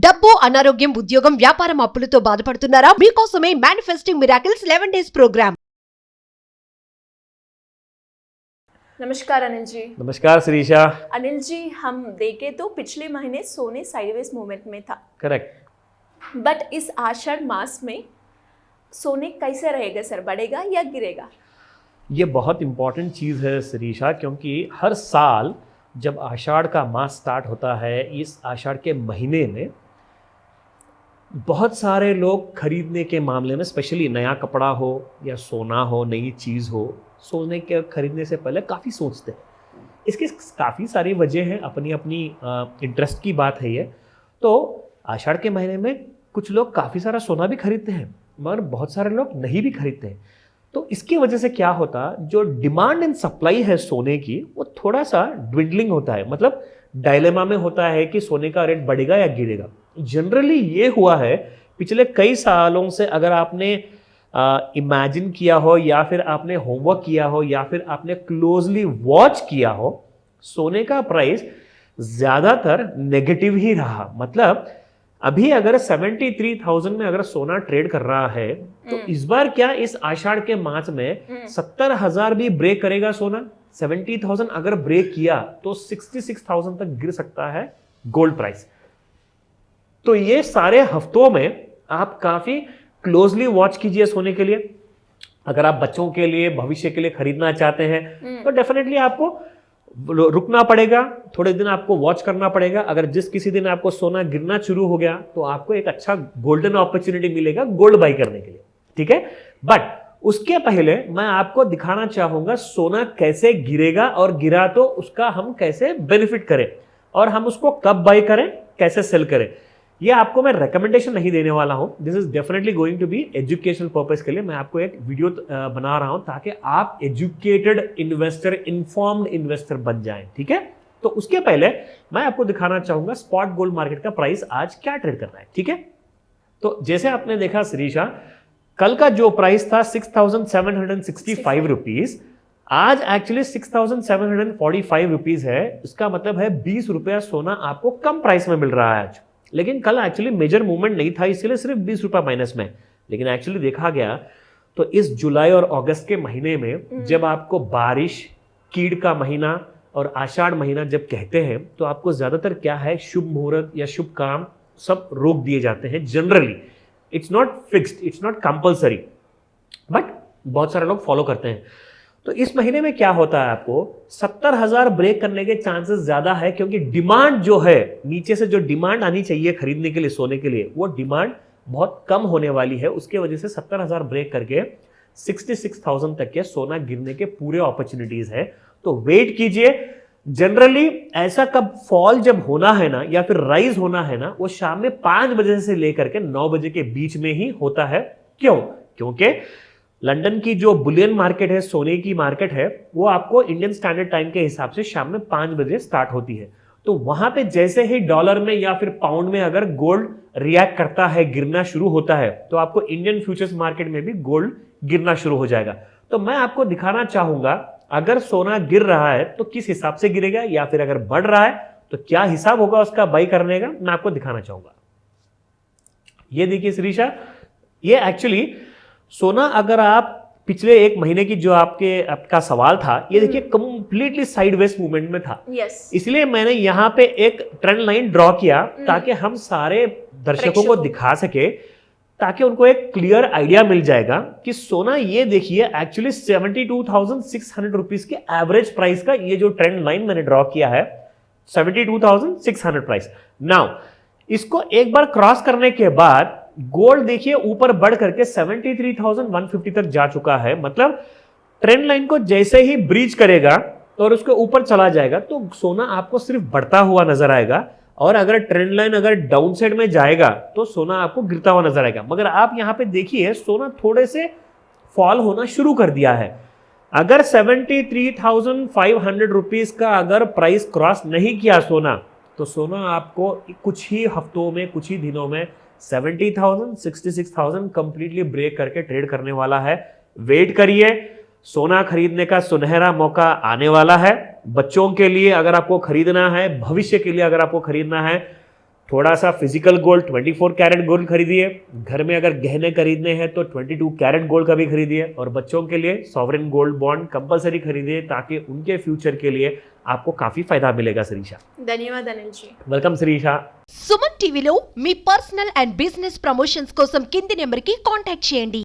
డబ్బు, అనారోగ్యం, ఉద్యోగం, వ్యాపారం, అప్పులతో బాధపడుతున్నారా? మీకోసమే మేనిఫెస్టింగ్ మిరాకిల్స్ 11 days ప్రోగ్రామ్. नमस्कार अनिल जी। नमस्कार श्रीशा। अनिल जी, हम देखें तो पिछले महीने सोने साइडवेज मूवमेंट में था। करेक्ट। बट इस आषाढ़ मास में सोने कैसे रहेगा सर, बढ़ेगा या गिरेगा? ये बहुत इम्पॉर्टेंट चीज़ है श्रीशा, क्योंकि हर साल जब आषाढ़ का मास स्टार्ट होता है, इस आषाढ़ के महीने में बहुत सारे लोग खरीदने के मामले में, स्पेशली नया कपड़ा हो या सोना हो, नई चीज़ हो, सोने के खरीदने से पहले काफ़ी सोचते हैं। इसकी काफ़ी सारी वजह हैं, अपनी अपनी इंटरेस्ट की बात है ये। तो आषाढ़ के महीने में कुछ लोग काफ़ी सारा सोना भी खरीदते हैं, मगर बहुत सारे लोग नहीं भी खरीदते हैं। तो इसकी वजह से क्या होता, जो डिमांड एंड सप्लाई है सोने की, वो थोड़ा सा ड्विंडलिंग होता है, मतलब डायलेमा में होता है कि सोने का रेट बढ़ेगा या गिरेगा। जनरली ये हुआ है पिछले कई सालों से, अगर आपने इमेजिन किया हो या फिर आपने होमवर्क किया हो या फिर आपने क्लोजली वॉच किया हो, सोने का प्राइस ज़्यादातर नेगेटिव ही रहा। मतलब अभी अगर 73,000 में अगर सोना ट्रेड कर रहा है, तो इस बार क्या इस आषाढ़ के मास में 70,000 भी ब्रेक करेगा सोना? 70,000 अगर ब्रेक किया तो 66,000 तक गिर सकता है गोल्ड प्राइस। तो ये सारे हफ्तों में आप काफ़ी क्लोजली वॉच कीजिए सोने के लिए। अगर आप बच्चों के लिए, भविष्य के लिए खरीदना चाहते हैं तो डेफिनेटली आपको रुकना पड़ेगा, थोड़े दिन आपको वॉच करना पड़ेगा। अगर जिस किसी दिन आपको सोना गिरना शुरू हो गया तो आपको एक अच्छा गोल्डन अपॉर्चुनिटी मिलेगा गोल्ड बाई करने के लिए, ठीक है। बट उसके पहले मैं आपको दिखाना चाहूंगा सोना कैसे गिरेगा, और गिरा तो उसका हम कैसे बेनिफिट करें, और हम उसको कब बाई करें, कैसे सेल करें। ये आपको मैं रेकमेंडेशन नहीं देने वाला हूं, this is definitely going to be educational purpose के लिए मैं आपको एक वीडियो बना रहा हूं, ताकि आप एजुकेटेड इन्वेस्टर, इन्फॉर्म्ड इन्वेस्टर बन जाएं, ठीक है। तो उसके पहले मैं आपको दिखाना चाहूंगा स्पॉट गोल्ड मार्केट का प्राइस आज क्या ट्रेड कर रहा है, ठीक है। तो जैसे आपने देखा श्रीशा, कल का जो प्राइस था 6,765 रुपीज, आज एक्चुअली 6,745 रुपीज है। इसका मतलब है 20 रुपया सोना आपको कम प्राइस में मिल रहा है आज। लेकिन कल एक्चुअली मेजर मूवमेंट नहीं था, इसलिए सिर्फ 20 रुपया माइनस में। लेकिन एक्चुअली देखा गया तो इस जुलाई और अगस्त के महीने में जब आपको बारिश, कीड़ का महीना और आषाढ़ महीना जब कहते हैं, तो आपको ज्यादातर क्या है, शुभ मुहूर्त या शुभ काम सब रोक दिए जाते हैं। Generally it's not fixed, it's not compulsory, but बहुत सारे लोग फॉलो करते हैं। तो इस महीने में क्या होता है, आपको 70,000 ब्रेक करने के चांसेस ज्यादा है, क्योंकि डिमांड जो है, नीचे से जो डिमांड आनी चाहिए खरीदने के लिए, सोने के लिए, वो डिमांड बहुत कम होने वाली है। उसके वजह से 70,000 ब्रेक करके 66,000 तक के सोना गिरने के पूरे अपॉर्चुनिटीज है। तो वेट कीजिए। जनरली ऐसा कब फॉल जब होना है ना, या फिर राइज होना है ना, वो शाम में 5 बजे से लेकर के 9 बजे के बीच में ही होता है। क्यों? क्योंकि लंदन की जो बुलियन मार्केट है, सोने की मार्केट है, वो आपको इंडियन स्टैंडर्ड टाइम के हिसाब से शाम में 5 बजे स्टार्ट होती है। तो वहां पे जैसे ही डॉलर में या फिर पाउंड में अगर गोल्ड रिएक्ट करता है, गिरना शुरू होता है, तो आपको इंडियन फ्यूचर्स मार्केट में भी गोल्ड गिरना शुरू हो जाएगा। तो मैं आपको दिखाना चाहूंगा, अगर सोना गिर रहा है तो किस हिसाब से गिरेगा, या फिर अगर बढ़ रहा है तो क्या हिसाब होगा उसका बाई करने का, मैं आपको दिखाना चाहूंगा। ये देखिए श्रीशा, ये एक्चुअली सोना, अगर आप पिछले एक महीने की जो आपका सवाल था, ये देखिए कंप्लीटली साइडवेज मूवमेंट में था। इसलिए मैंने यहाँ पे एक ट्रेंड लाइन ड्रॉ किया, ताकि हम सारे दर्शकों को दिखा सके, ताकि उनको एक क्लियर आइडिया मिल जाएगा कि सोना, ये देखिए एक्चुअली 72,600 रुपीज के एवरेज प्राइस का ये जो ट्रेंड लाइन मैंने ड्रॉ किया है, 72,600 प्राइस। नाउ इसको एक बार क्रॉस करने के बाद गोल्ड देखिए ऊपर बढ़ करके 73,150 तक जा चुका है। मतलब ट्रेंड लाइन को जैसे ही ब्रीच करेगा और उसके ऊपर चला जाएगा, तो सोना आपको सिर्फ बढ़ता हुआ नजर आएगा, और अगर ट्रेंड लाइन अगर डाउन साइड में जाएगा तो सोना आपको गिरता हुआ नजर आएगा। मगर आप यहां पे देखिए, सोना थोड़े से फॉल होना शुरू कर दिया है। अगर 73,500 रुपीज का अगर प्राइस क्रॉस नहीं किया सोना, तो सोना आपको कुछ ही हफ्तों में, कुछ ही दिनों में 70,000, 66,000 कंप्लीटली ब्रेक करके ट्रेड करने वाला है। वेट करिए, सोना खरीदने का सुनहरा मौका आने वाला है। बच्चों के लिए अगर आपको खरीदना है, भविष्य के लिए अगर आपको खरीदना है, थोड़ा सा फिजिकल गोल्ड 24 कैरेट गोल्ड खरीदिए। घर में अगर गहने खरीदने हैं तो 22 कैरेट गोल्ड का भी खरीदिए। और बच्चों के लिए सॉवरेन गोल्ड बॉन्ड कंपलसरी खरीदिए ताकि उनके फ्यूचर के लिए आपको काफ़ी फायदा मिलेगा श्रीषा। ధన్యవాదాలు అనిల్ జీ. వెల్కమ్ శ్రీషా. సుమన్ టీవీలో మీ పర్సనల్ అండ్ బిజినెస్ ప్రమోషన్స్ కోసం కింది నెంబర్కి కాంటాక్ట్ చేయండి.